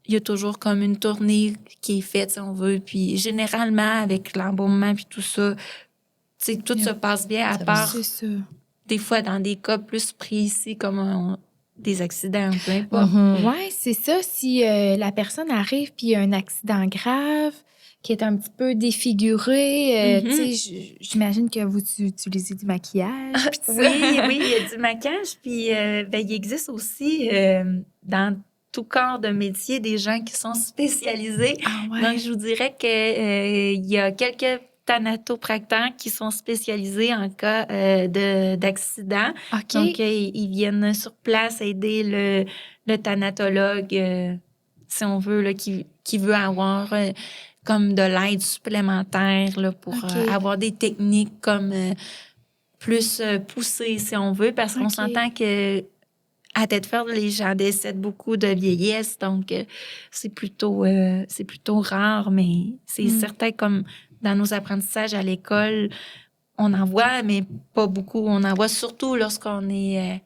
il y a toujours comme une tournée qui est faite, si on veut. Puis, généralement, avec l'embaumement puis tout ça, tu sais, tout se passe bien, à part C'est ça. des fois dans des cas plus précis comme des accidents, peu importe. Ouais, c'est ça. Si la personne arrive puis il y a un accident grave qui est un petit peu défiguré, tu sais, j'imagine que vous utilisez du maquillage. puis tout ça. Oui, il y a du maquillage. Puis, ben, il existe aussi dans tout corps de métier des gens qui sont spécialisés. Ah ouais. Donc, je vous dirais que il y a quelques thanatopracteurs qui sont spécialisés en cas d'accident. OK. Donc, ils viennent sur place aider le thanatologue, si on veut, là, qui veut avoir comme de l'aide supplémentaire là, pour OK. avoir des techniques comme plus poussées, si on veut, parce qu'on OK. s'entend que à Tête-Ferme, les gens décèdent beaucoup de vieillesse, donc c'est plutôt rare, mais c'est certain comme dans nos apprentissages à l'école, on en voit, mais pas beaucoup. On en voit surtout lorsqu'on est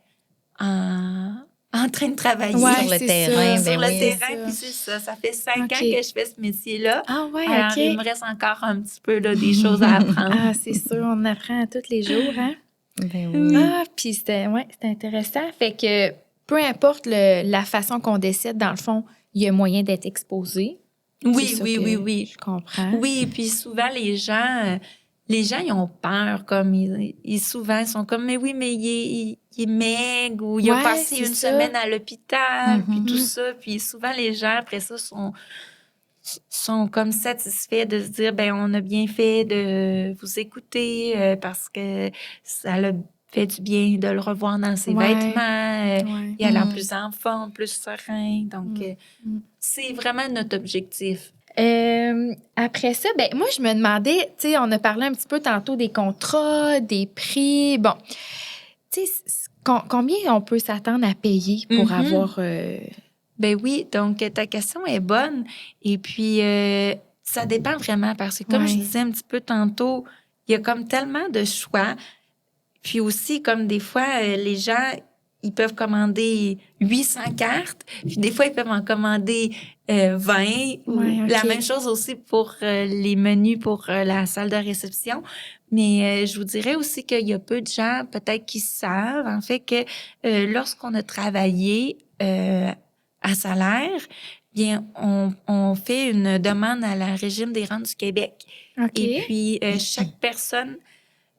en train de travailler Ouais, sur le c'est terrain. ça. Ben sur le oui. terrain. Puis c'est ça, ça fait 5 OK. ans que je fais ce métier-là. Ah ouais, Alors, OK. il me reste encore un petit peu là, des choses à apprendre. Ah, c'est sûr, on apprend tous les jours, hein? Ben oui. Ah, puis c'était intéressant. Fait que peu importe la façon qu'on décide, dans le fond, il y a moyen d'être exposé. Oui, C'est ça oui, que oui, oui. Je comprends. Oui, puis souvent, les gens, ils ont peur, comme ils souvent, ils sont comme, mais oui, mais il est maigre, ou il a Ouais, passé c'est une ça. semaine à l'hôpital, puis tout Mhm. ça. Puis souvent, les gens, après ça, sont comme satisfaits de se dire, ben on a bien fait de vous écouter parce que ça l'a fait du bien de le revoir dans ses Ouais. vêtements. Ouais. Il a l'air plus en forme, plus serein. Donc, c'est vraiment notre objectif. Après ça, ben moi, je me demandais, tu sais, on a parlé un petit peu tantôt des contrats, des prix. Bon, tu sais, combien on peut s'attendre à payer pour avoir... Ben oui, donc ta question est bonne. Et puis, ça dépend vraiment parce que, comme je disais un petit peu tantôt, il y a comme tellement de choix Puis aussi, comme des fois, les gens, ils peuvent commander 800 cartes, puis des fois, ils peuvent en commander 20. Ou Ouais, OK. la même chose aussi pour les menus pour la salle de réception. Mais je vous dirais aussi qu'il y a peu de gens, peut-être, qui savent, en fait, que lorsqu'on a travaillé à salaire, bien, on fait une demande à la Régime des rentes du Québec. OK. Et puis, chaque personne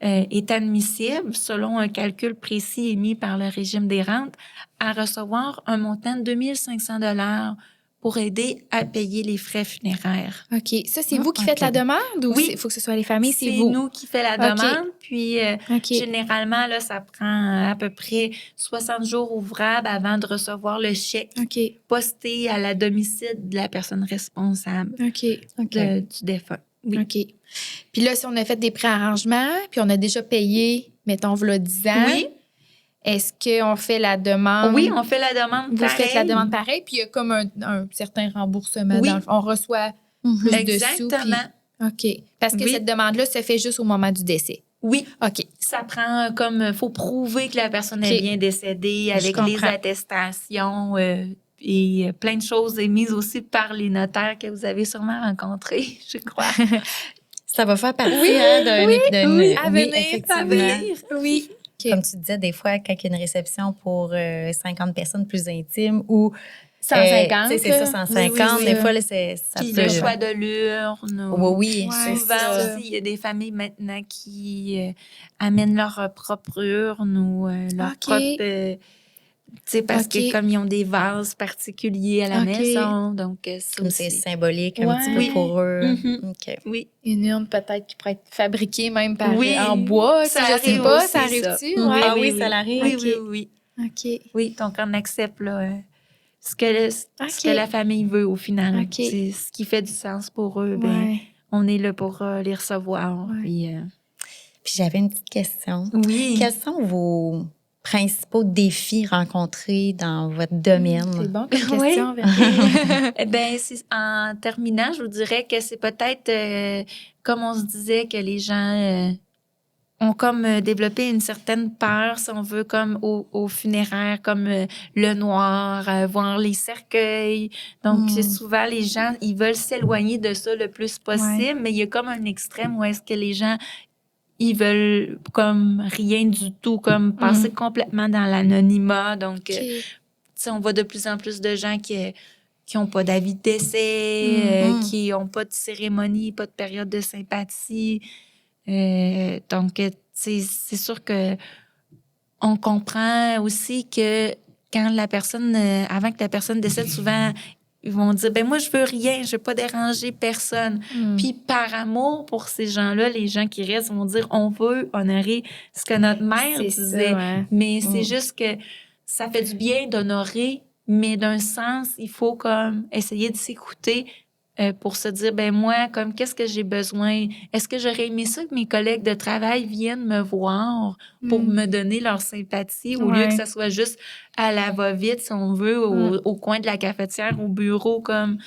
est admissible, selon un calcul précis émis par le régime des rentes, à recevoir un montant de 2 500 $ pour aider à payer les frais funéraires. OK. Ça, c'est vous qui faites la demande ou Oui. il faut que ce soit les familles? C'est C'est vous? nous qui fait la OK. demande. Puis, OK. généralement, là, ça prend à peu près 60 jours ouvrables avant de recevoir le chèque OK. posté à la domicile de la personne responsable OK. du défunt. Oui. OK. Puis là, si on a fait des préarrangements, puis on a déjà payé, mettons, v'là 10 ans, Oui. est-ce qu'on fait la demande? Oui, on fait la demande Vous faites la pareil. demande pareil, puis il y a comme un certain remboursement. Oui. On reçoit plus de sous. Exactement. Puis... OK. Parce que Oui. cette demande-là se fait juste au moment du décès. Oui. OK. Ça prend comme... faut prouver que la personne est OK. bien décédée avec Je les comprends. attestations et plein de choses émises aussi par les notaires que vous avez sûrement rencontrés, je crois. Ça va faire partie d'un... À venir, effectivement. Oui. OK. Comme tu disais, des fois, quand il y a une réception pour 50 personnes plus intimes ou... 150. c'est ça, 150. Oui. Des fois, là, ça Puis peut... le choix de l'urne. Oui, Ouais, c'est Souvent ça. aussi, il y a des familles maintenant qui amènent leur propre urne ou leur OK. propre... tu sais, parce OK. que comme ils ont des vases particuliers à la OK. maison, donc ça Comme c'est aussi. symbolique un Ouais. petit Oui. peu pour eux. Mhm. OK. Oui. Une urne peut-être qui pourrait être fabriquée même Oui. en bois. Ça Je sais arrive pas, aussi, ça arrive-tu? ça. Ouais. Ah oui, ça l'arrive. Oui, OK. oui. OK. Oui, donc on accepte là, ce que la famille veut au final. OK. C'est ce qui fait du sens pour eux. Ben, Ouais. on est là pour les recevoir. Ouais. Puis j'avais une petite question. Oui. Quels sont vos principaux défis rencontrés dans votre domaine? C'est bon comme Oui. question, Virginie. Eh ben, en terminant, je vous dirais que c'est peut-être, comme on se disait, que les gens ont comme développé une certaine peur, si on veut, comme aux funéraires, comme le noir, voir les cercueils. Donc, c'est souvent, les gens, ils veulent s'éloigner de ça le plus possible, mais il y a comme un extrême où est-ce que les gens, ils veulent comme rien du tout, comme passer complètement dans l'anonymat. Donc, tu sais, on voit de plus en plus de gens qui ont pas d'avis de décès, qui ont pas de cérémonie, pas de période de sympathie. Donc, c'est sûr que on comprend aussi que quand la personne, avant que la personne décède, souvent, ils vont dire, ben moi, je veux rien, je veux pas déranger personne. Puis par amour pour ces gens-là, les gens qui restent vont dire, on veut honorer ce que notre mère disait. Ça, ouais. Mais c'est juste que ça fait du bien d'honorer, mais d'un sens, il faut comme essayer de s'écouter pour se dire, ben moi, comme qu'est-ce que j'ai besoin? Est-ce que j'aurais aimé ça que mes collègues de travail viennent me voir pour me donner leur sympathie au lieu que ça soit juste à la va-vite, si on veut, au coin de la cafetière, au bureau, comme...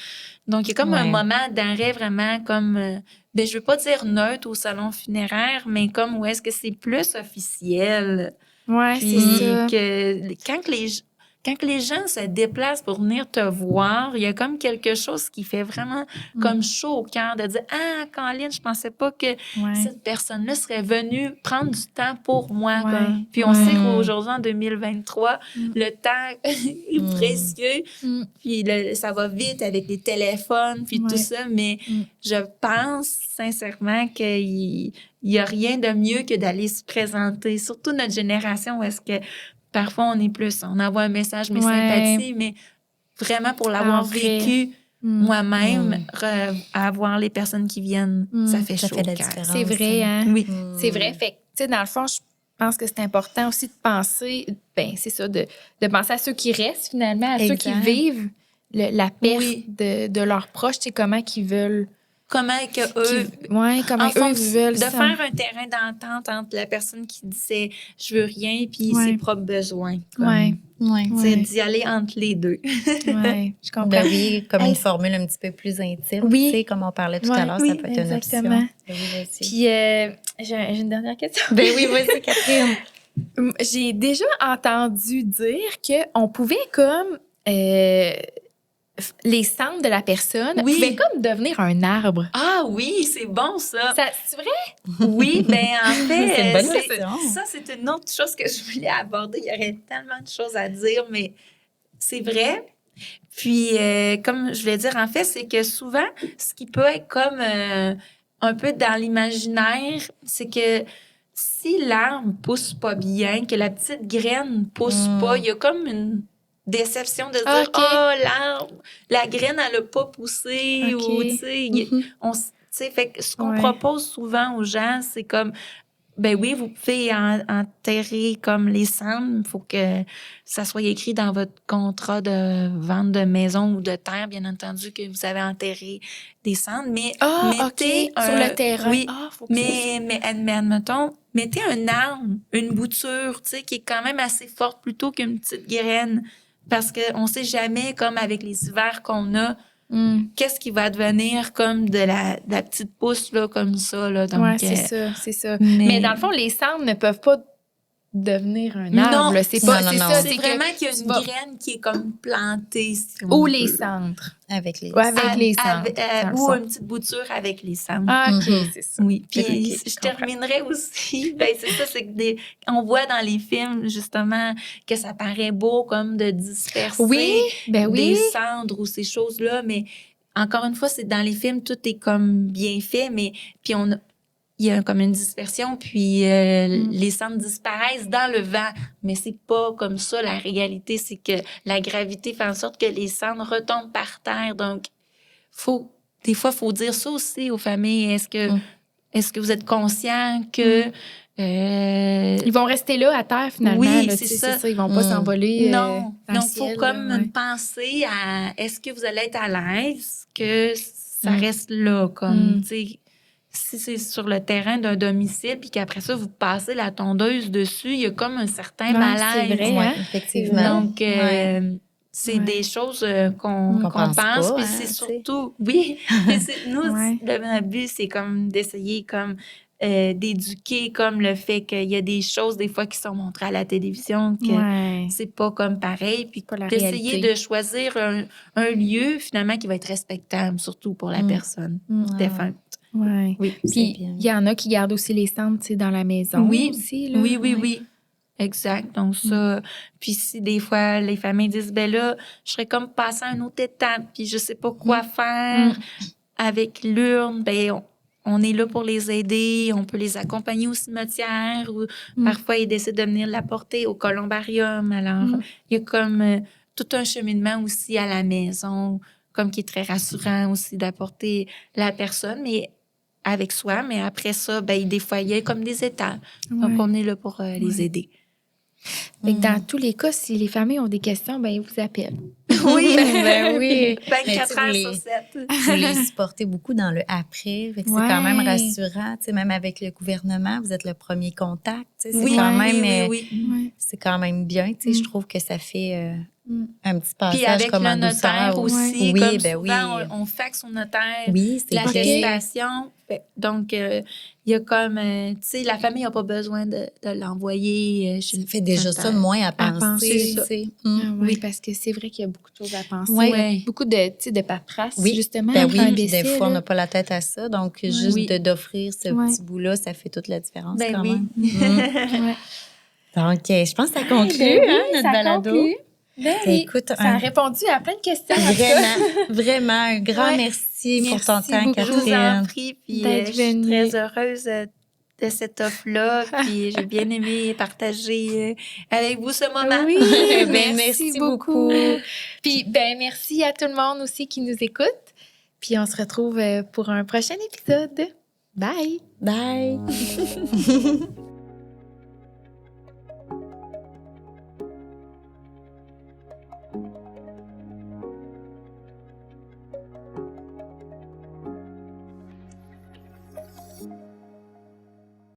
Donc, il y a comme un moment d'arrêt vraiment comme... ben, je veux pas dire neutre au salon funéraire, mais comme où est-ce que c'est plus officiel. Ouais, Puis c'est ça. que quand les gens se déplacent pour venir te voir, il y a comme quelque chose qui fait vraiment comme chaud au cœur de dire « Ah, Caroline, je pensais pas que cette personne-là serait venue prendre du temps pour moi. Ouais. Comme. » Puis on sait qu'aujourd'hui, en 2023, le temps est précieux. Puis ça va vite avec les téléphones, puis tout ça. Mais je pense sincèrement qu'il n'y a rien de mieux que d'aller se présenter. Surtout notre génération où est-ce que parfois, on envoie un message, mes sympathies, mais vraiment pour l'avoir vécu moi-même, avoir les personnes qui viennent, ça fait chaud au la cœur. différence. C'est vrai, hein? Oui. C'est vrai. Fait que, tu sais, dans le fond, je pense que c'est important aussi de penser, ben c'est ça, de penser à ceux qui restent finalement, à ceux qui vivent la perte de leurs proches, tu sais, comment qu'ils veulent... Comment que eux... comment eux veulent... De faire un terrain d'entente entre la personne qui disait « je veux rien » puis ses propres besoins. Ouais. C'est d'y aller entre les deux. Ouais, je comprends. Ben oui, comme Hey, une formule un petit peu plus intime. Oui. Tu sais, comme on parlait tout Ouais, à l'heure, oui, ça peut être une option. exactement. Ben oui, vas-y. Puis, j'ai une dernière question. Ben oui, vas-y, Catherine. J'ai déjà entendu dire qu'on pouvait comme... les cendres de la personne Oui. pouvaient comme devenir un arbre. Ah oui, c'est bon ça. C'est vrai? Oui, ben en fait, C'est une bonne question. ça, c'est une autre chose que je voulais aborder. Il y aurait tellement de choses à dire, mais c'est vrai. Puis, comme je voulais dire, en fait, c'est que souvent, ce qui peut être comme un peu dans l'imaginaire, c'est que si l'arbre pousse pas bien, que la petite graine pousse pas, il y a comme une déception de se dire OK. oh l'arbre, la graine elle a pas poussé OK. ou tu sais on tu sais fait que ce qu'on Ouais. propose souvent aux gens c'est comme ben oui vous pouvez enterrer comme les cendres, il faut que ça soit écrit dans votre contrat de vente de maison ou de terre bien entendu que vous avez enterré des cendres, mais mettez OK. Sur le terrain. oui, Faut que mais admettons, mettez un arbre, une bouture, tu sais, qui est quand même assez forte plutôt qu'une petite graine. Parce qu'on sait jamais, comme avec les hivers qu'on a, qu'est-ce qui va devenir comme de la petite pousse, là, comme ça, là. Donc, ouais, c'est ça. mais- Mais dans le fond, les cendres ne peuvent pas devenir un arbre. Non, là. C'est pas, non, c'est non, ça. non. c'est que vraiment qu'il y a tu une vas- graine qui est comme plantée. Si on Ou les veut. cendres. Avec les... Ouais, avec les cendres. Avec- dans le ou fond. une petite bouture avec les cendres. Ah, OK, Mhm. c'est ça. Oui, puis Ok, je je comprends. terminerais aussi, ben c'est ça, c'est que on voit dans les films justement que ça paraît beau comme de disperser Oui, ben oui. des cendres ou ces choses-là, mais encore une fois, c'est dans les films, tout est comme bien fait, mais puis il y a comme une dispersion, puis les cendres disparaissent dans le vent, mais c'est pas comme ça la réalité, c'est que la gravité fait en sorte que les cendres retombent par terre, donc des fois, il faut dire ça aussi aux familles. Est-ce que vous êtes conscient que... Ils vont rester là à terre, finalement. Oui, là, c'est tu sais, ça. c'est ça. Ils vont pas s'envoler non, dans le donc il faut ciel, comme là, ouais. penser à est-ce que vous allez être à l'aise que ça reste là, comme, tu sais, si c'est sur le terrain d'un domicile, puis qu'après ça, vous passez la tondeuse dessus, il y a comme un certain Ouais, malaise. c'est vrai, Ouais, hein? effectivement. Donc, c'est Ouais. des choses qu'on Qu'on pense pas, puis hein, c'est tu sais. surtout, oui, mais nous, Ouais. le but, c'est comme d'essayer comme d'éduquer comme le fait qu'il y a des choses des fois qui sont montrées à la télévision, que Ouais. c'est pas comme pareil, puis Pas la d'essayer réalité. de choisir un lieu finalement qui va être respectable, surtout pour la personne défunte. Ouais. Oui, c'est Puis, bien. il y en a qui gardent aussi les cendres, tu sais, dans la maison Oui, aussi, là. oui, Ouais. oui. Exact. Donc, ça. Puis, si des fois, les familles disent, ben là, je serais comme passé à une autre étape, puis je sais pas quoi faire avec l'urne, ben, on est là pour les aider. On peut les accompagner au cimetière ou parfois, ils décident de venir la porter au columbarium. Alors, il y a comme tout un cheminement aussi à la maison, comme qui est très rassurant aussi d'apporter la personne, mais avec soi. Mais après ça, ben, des fois, il y a comme des étapes. Donc, on est là pour les aider. Fait que dans tous les cas, si les familles ont des questions, ben ils vous appellent. Oui, Ben oui. 24 heures sur 7. Vous les supportez beaucoup dans le après. Fait que Ouais. c'est quand même rassurant. Tu sais, même avec le gouvernement, vous êtes le premier contact. Tu sais, c'est Oui, quand oui, même, oui. Ouais. c'est quand même bien. Tu sais, je trouve que ça fait un petit passage Puis avec comme le en notaire douceur. aussi, Oui, comme ben souvent, oui. on faxe au notaire Oui, c'est vrai. l'attestation. Donc, il y a comme, tu sais, la famille n'a pas besoin de l'envoyer chez Ça le fait déjà notaire. ça moins à penser, penser. ça. tu sais. Ah ouais, Oui. parce que c'est vrai qu'il y a beaucoup de choses à penser. Ouais. là. Beaucoup de, tu sais, de paperasse, Oui, justement. ben après un oui, puis décès, des fois, on là. n'a pas la tête à ça. Donc, juste Oui. d'offrir ce Ouais. petit bout-là, ça fait toute la différence Ben quand oui. même. Ouais. Donc, je pense que ça conclut Ben oui, notre ça balado. conclut. Ben oui. Écoute, Ça a répondu à plein de questions. en tout cas. vraiment, vraiment, un grand Ouais. merci pour ton Merci temps, beaucoup. Je vous en Catherine. prie, puis D'être je suis venue. très heureuse de cette offre-là, puis j'ai bien aimé partager avec vous ce moment. Oui, Ben, merci merci beaucoup. beaucoup. Puis, ben, merci à tout le monde aussi qui nous écoute. Puis, on se retrouve pour un prochain épisode. Bye! Bye.